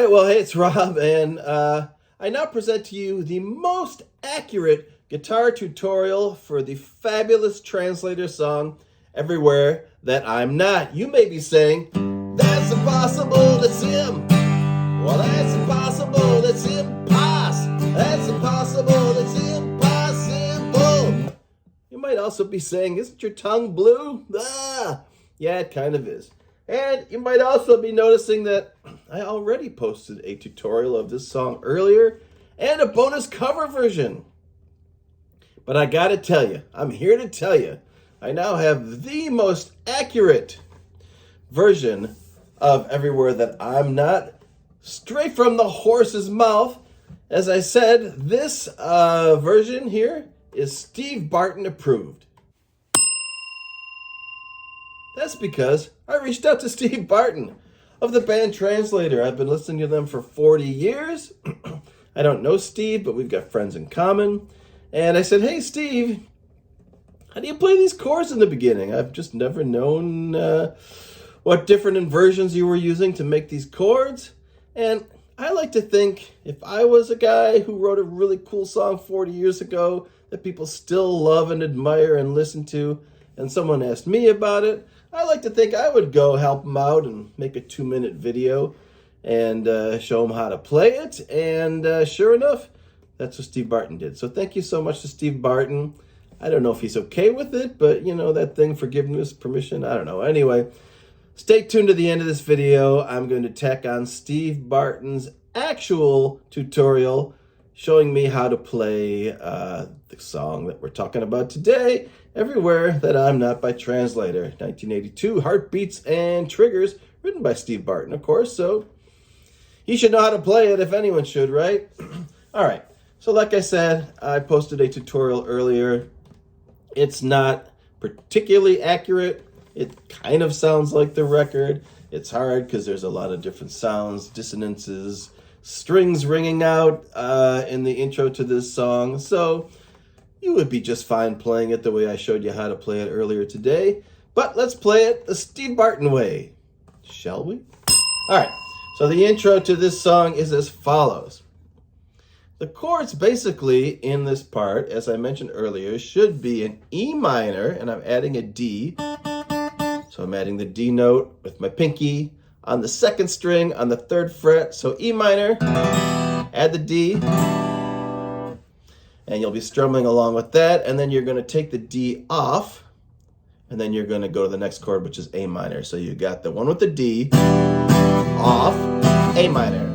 right, well, hey, it's Rob, and I now present to you the most accurate guitar tutorial for the fabulous Translator song, Everywhere That I'm Not. You may be saying, that's impossible, that's him. Well, that's impossible, that's impossible. That's impossible, that's impossible. You might also be saying, isn't your tongue blue? Yeah, it kind of is. And you might also be noticing that I already posted a tutorial of this song earlier and a bonus cover version. But I gotta tell you, I'm here to tell you, I now have the most accurate version of Everywhere That I'm Not, straight from the horse's mouth. As I said, this version here is Steve Barton approved. That's because I reached out to Steve Barton of the band Translator. I've been listening to them for 40 years. I don't know Steve, but we've got friends in common. And I said, hey, Steve, how do you play these chords in the beginning? I've just never known what different inversions you were using to make these chords. And I like to think if I was a guy who wrote a really cool song 40 years ago that people still love and admire and listen to, and someone asked me about it, I like to think I would go help them out and make a 2-minute video and show them how to play it. And sure enough, that's what Steve Barton did. So thank you so much to Steve Barton. I don't know if he's okay with it, but you know, that thing, forgiveness, permission, I don't know. Anyway, stay tuned to the end of this video. I'm going to tack on Steve Barton's actual tutorial showing me how to play the song that we're talking about today, Everywhere That I'm Not by Translator, 1982, Heartbeats and Triggers, written by Steve Barton, of course, so he should know how to play it if anyone should, right? All right, so like I said, I posted a tutorial earlier. It's not particularly accurate. It kind of sounds like the record. It's hard because there's a lot of different sounds, dissonances, strings ringing out in the intro to this song. So you would be just fine playing it the way I showed you how to play it earlier today. But let's play it the Steve Barton way, shall we? All right, so the intro to this song is as follows. The chords basically in this part, as I mentioned earlier, should be an E minor, and I'm adding a D. So I'm adding the D note with my pinky on the 2nd string on the 3rd fret. So E minor, add the D, and you'll be strumming along with that. And then you're going to take the D off, and then you're going to go to the next chord, which is A minor. So you got the one with the D, off, A minor.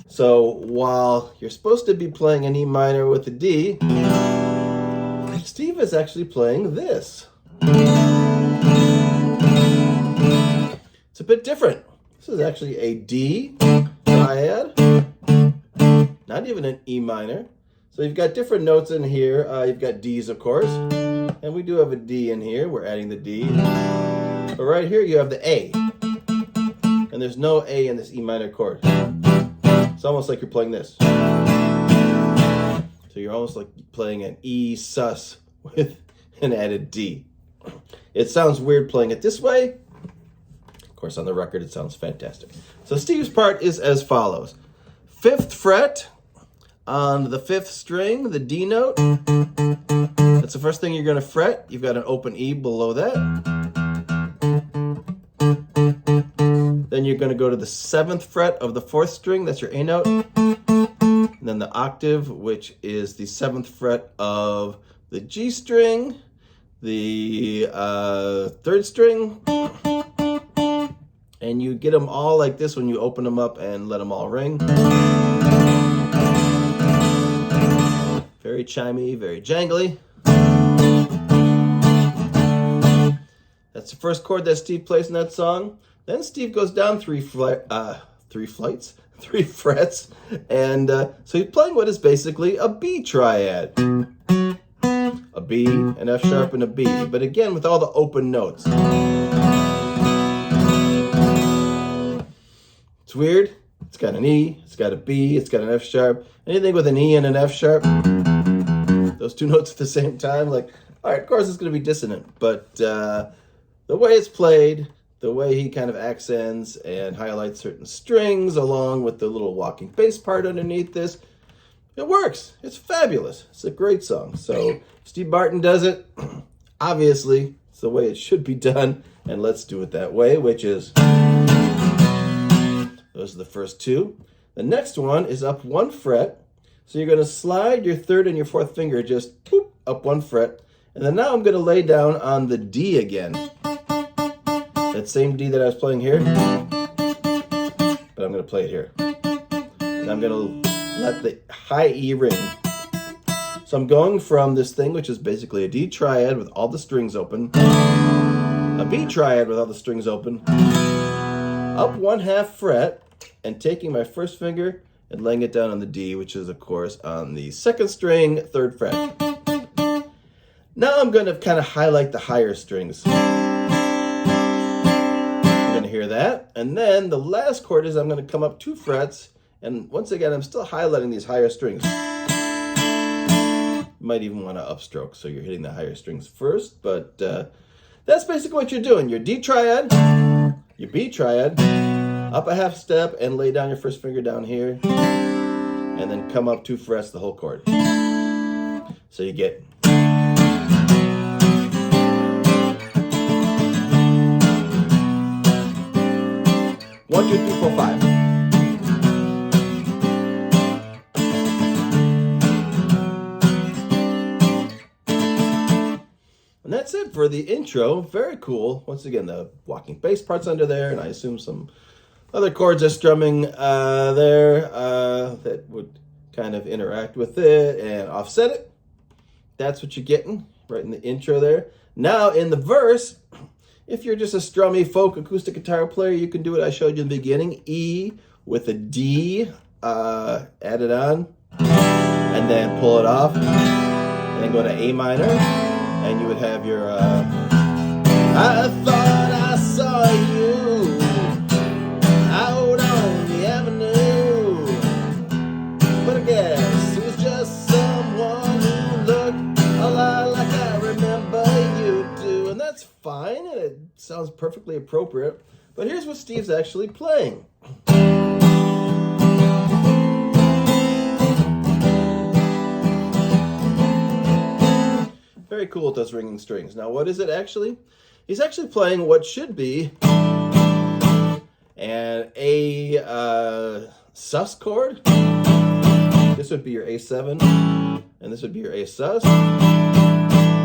So while you're supposed to be playing an E minor with a D, Steve is actually playing this. It's a bit different. This is actually a D triad, not even an E minor. So you've got different notes in here. You've got Ds, of course, and we do have a D in here. We're adding the D. But right here you have the A, and there's no A in this E minor chord. It's almost like you're playing this. So you're almost like playing an E sus with an added D. It sounds weird playing it this way. Of course, on the record, it sounds fantastic. So Steve's part is as follows. 5th fret on the 5th string, the D note. That's the first thing you're going to fret. You've got an open E below that. Then you're going to go to the 7th fret of the 4th string. That's your A note. And then the octave, which is the 7th fret of the G string, the 3rd string. And you get them all like this when you open them up and let them all ring. Very chimey, very jangly. That's the first chord that Steve plays in that song. Then Steve goes down 3 frets, and so he's playing what is basically a B triad. A B, an F sharp, and a B, but again with all the open notes. It's weird. It's got an E, it's got a B, it's got an F sharp. Anything with an E and an F sharp, those two notes at the same time, like, all right, of course it's going to be dissonant, but the way it's played, the way he kind of accents and highlights certain strings along with the little walking bass part underneath this, it works. It's fabulous. It's a great song. So Steve Barton does it. Obviously, it's the way it should be done, and let's do it that way, which is, those are the first two. The next one is up 1 fret. So you're going to slide your 3rd and your 4th finger just boop, up 1 fret. And then now I'm going to lay down on the D again. That same D that I was playing here, but I'm going to play it here. And I'm going to let the high E ring. So I'm going from this thing, which is basically a D triad with all the strings open, a B triad with all the strings open, up 1/2 fret, and taking my 1st finger and laying it down on the D, which is, of course, on the 2nd string, 3rd fret. Now I'm going to kind of highlight the higher strings. You're going to hear that. And then the last chord is I'm going to come up 2 frets. And once again, I'm still highlighting these higher strings. You might even want to upstroke, so you're hitting the higher strings first. But that's basically what you're doing. Your D triad, your B triad, up a 1/2 step and lay down your 1st finger down here. And then come up 2 frets the whole chord. So you get... 1, 2, 3, 4, 5. And that's it for the intro. Very cool. Once again, the walking bass part's under there, and I assume some other chords are strumming there that would kind of interact with it and offset it. That's what you're getting right in the intro there. Now in the verse, if you're just a strummy folk acoustic guitar player, you can do what I showed you in the beginning. E with a D added on, and then pull it off, and then go to A minor, and you would have your I thought I saw you out on the avenue, but I guess it was just someone who looked a lot like I remember you do. And that's fine, and it sounds perfectly appropriate. But here's what Steve's actually playing. Very cool with those ringing strings. Now, what is it actually? He's actually playing what should be an A sus chord. This would be your A7, and this would be your A sus.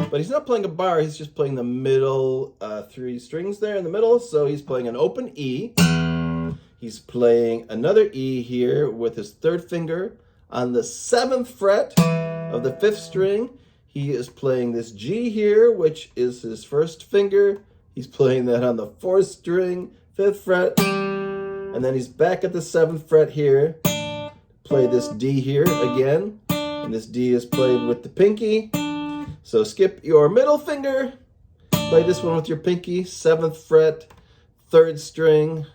But he's not playing a bar, he's just playing the middle 3 strings there in the middle. So he's playing an open E. He's playing another E here with his 3rd finger on the 7th fret of the 5th string. He is playing this G here, which is his 1st finger. He's playing that on the 4th string, 5th fret. And then he's back at the 7th fret here. Play this D here again. And this D is played with the pinky. So skip your middle finger. Play this one with your pinky, 7th fret, 3rd string,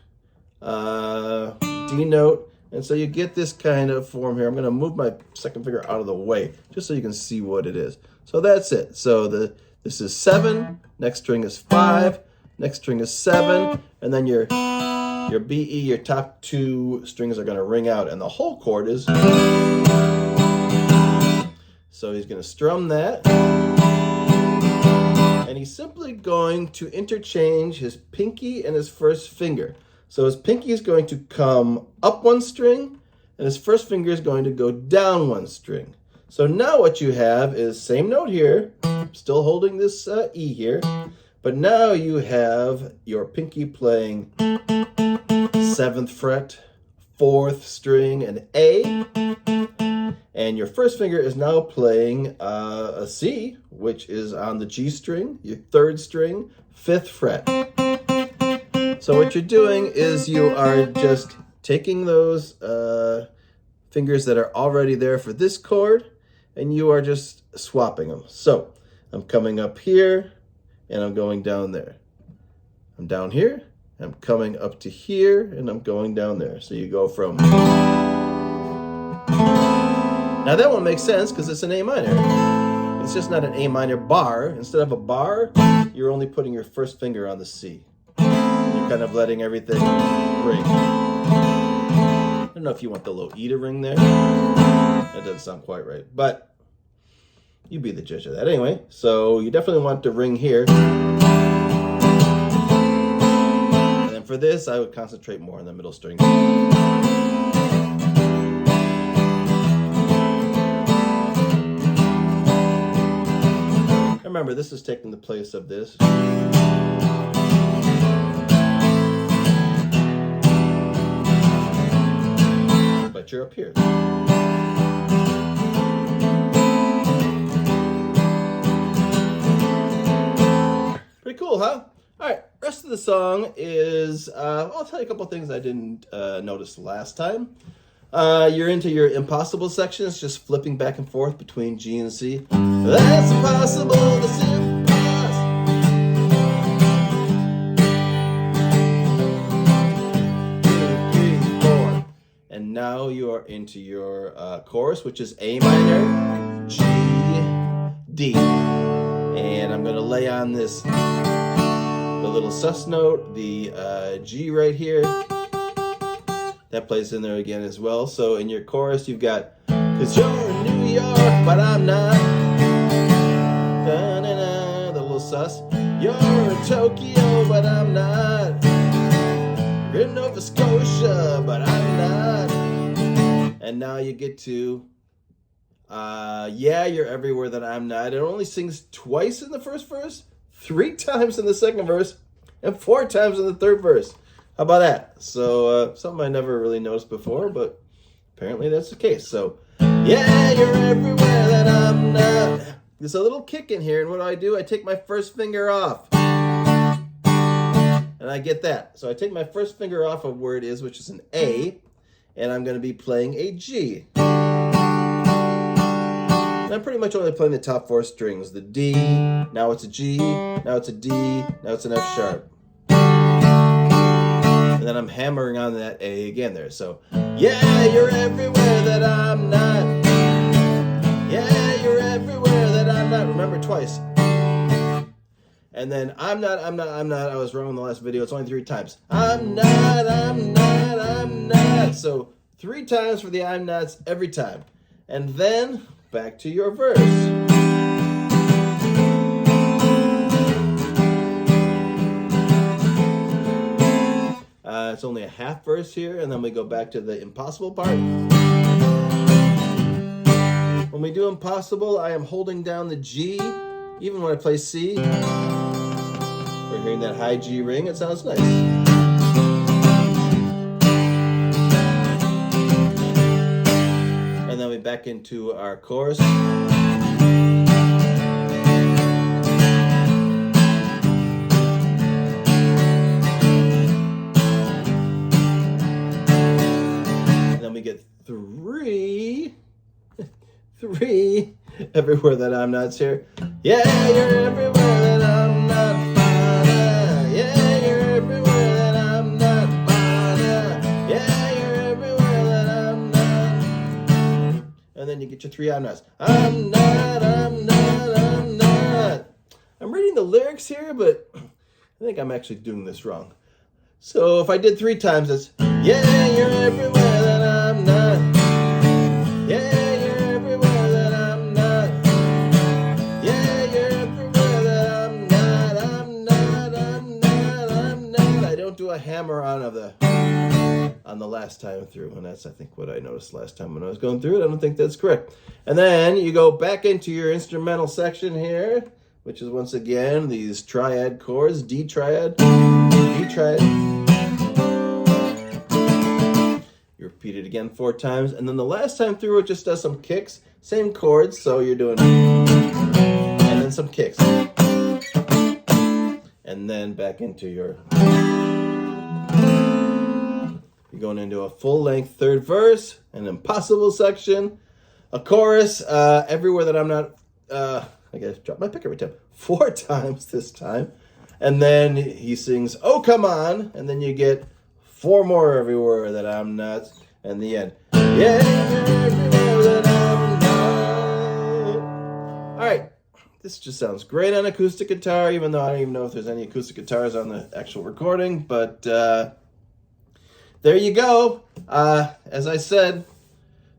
D note. And so you get this kind of form here. I'm going to move my 2nd finger out of the way just so you can see what it is. So that's it. So this is 7, next string is 5, next string is 7, and then your B, E, your top 2 strings are going to ring out, and the whole chord is... So he's going to strum that, and he's simply going to interchange his pinky and his 1st finger. So his pinky is going to come up 1 string, and his 1st finger is going to go down 1 string. So now what you have is same note here, still holding this E here, but now you have your pinky playing 7th fret, 4th string, and A, and your 1st finger is now playing a C, which is on the G string, your 3rd string, 5th fret. So what you're doing is you are just taking those fingers that are already there for this chord, and you are just swapping them. So I'm coming up here, and I'm going down there. I'm down here, I'm coming up to here, and I'm going down there. So you go from... Now that one makes sense because it's an A minor. It's just not an A minor bar. Instead of a bar, you're only putting your first finger on the C. You're kind of letting everything ring. I don't know if you want the low E to ring there. That doesn't sound quite right, but you be the judge of that. Anyway, so you definitely want to ring here. And then for this, I would concentrate more on the middle string. Remember, this is taking the place of this. But you're up here. Pretty cool, huh? All right, rest of the song is, I'll tell you a couple things I didn't notice last time. You're into your impossible sections, just flipping back and forth between G and C. That's impossible, that's impossible. And now you are into your chorus, which is A minor, G, D. And I'm going to lay on this, the little sus note, the G right here. That plays in there again as well. So in your chorus, you've got, 'cause you're in New York, but I'm not. Da-na-na, the little sus. You're in Tokyo, but I'm not. You're in Nova Scotia, but I'm not. And now you get to, yeah, you're everywhere that I'm not. It only sings twice in the first verse, 3 times in the second verse, and 4 times in the third verse. How about that? So, something I never really noticed before, but apparently that's the case. So, yeah, you're everywhere that I'm not. There's a little kick in here, and what do? I take my first finger off. And I get that. So I take my first finger off of where it is, which is an A, and I'm going to be playing a G. And I'm pretty much only playing the top 4 strings. The D, now it's a G, now it's a D, now it's an F sharp. And then I'm hammering on that A again there. So, yeah, you're everywhere that I'm not. Yeah, you're everywhere that I'm not. Remember, twice. And then I'm not. I was wrong in the last video. It's only 3 times. I'm not. So 3 times for the I'm nots every time. And then back to your verse. It's only a half verse here, and then we go back to the impossible part. When we do impossible, I am holding down the G, even when I play C. We're hearing that high G ring, it sounds nice. And then we back into our chorus. We get 3 everywhere that I'm not here. Yeah, you're everywhere that I'm not. Yeah, you're everywhere that I'm not. Yeah, you're everywhere that I'm not. And then you get your 3 I'm nots. I'm not. I'm reading the lyrics here, but I think I'm actually doing this wrong. So if I did 3 times, it's yeah, you're everywhere that I'm not. Yeah, you're everywhere that I'm not. Yeah, you're everywhere that I'm not. I don't do a hammer on the last time through, and that's I think what I noticed last time when I was going through it. I don't think that's correct. And then you go back into your instrumental section here, which is once again these triad chords, D triad, B triad. You repeat it again 4 times, and then the last time through it just does some kicks, same chords, so you're doing, and then some kicks, and then back into your, you're going into a full-length third verse, an impossible section, a chorus, everywhere that I'm not, I gotta drop my pick every time, 4 times this time, And then he sings, "Oh, come on," and then you get 4 more everywhere that I'm not, and the end. Yeah, everywhere that I'm not. All right, this just sounds great on acoustic guitar, even though I don't even know if there's any acoustic guitars on the actual recording, but there you go. As I said,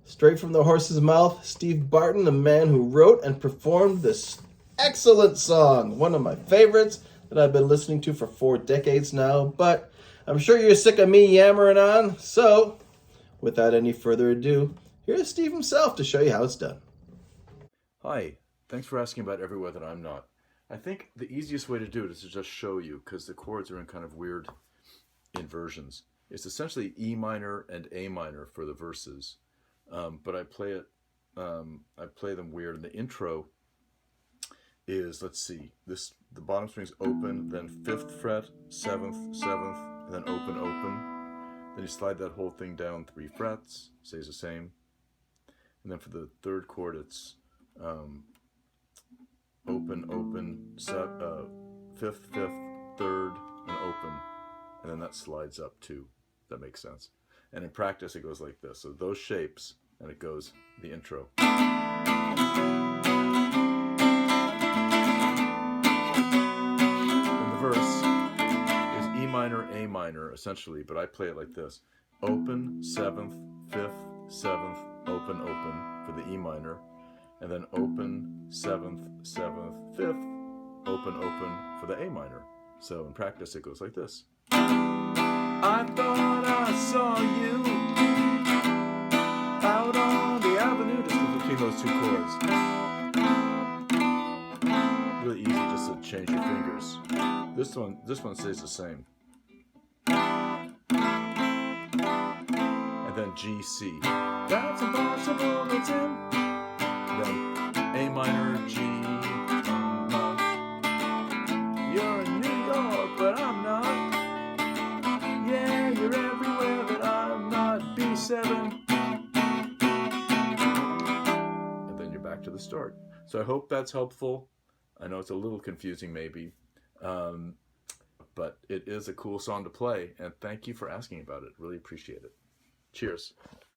straight from the horse's mouth, Steve Barton, the man who wrote and performed this excellent song, one of my favorites that I've been listening to for 4 decades now, but I'm sure you're sick of me yammering on, so without any further ado, here's Steve himself to show you how it's done. Hi, thanks for asking about Everywhere That I'm Not. I think the easiest way to do it is to just show you, because the chords are in kind of weird inversions. It's essentially E minor and A minor for the verses, but I play them weird. And the intro is, let's see, the bottom string's open, then 5th fret, 7th, 7th, and then open, open. Then you slide that whole thing down 3 frets, stays the same. And then for the 3rd chord, it's open, open, 5th, 5th, 3rd, and open. And then that slides up too. That makes sense. And in practice, it goes like this. So those shapes, and it goes the intro. And the verse is E minor, A minor, essentially, but I play it like this. Open, 7th, 5th, 7th, open, open for the E minor. And then open, 7th, 7th, 5th, open, open for the A minor. So in practice, it goes like this. I thought I saw you out on the avenue, just between those 2 chords. Really easy just to change your fingers. This one stays the same. And then G, C. That's impossible, it's in. Then A minor, G. You're in New York, but I'm not. Yeah, you're everywhere, but I'm not. B7. And then you're back to the start. So I hope that's helpful. I know it's a little confusing maybe, but it is a cool song to play, and thank you for asking about it. Really appreciate it. Cheers.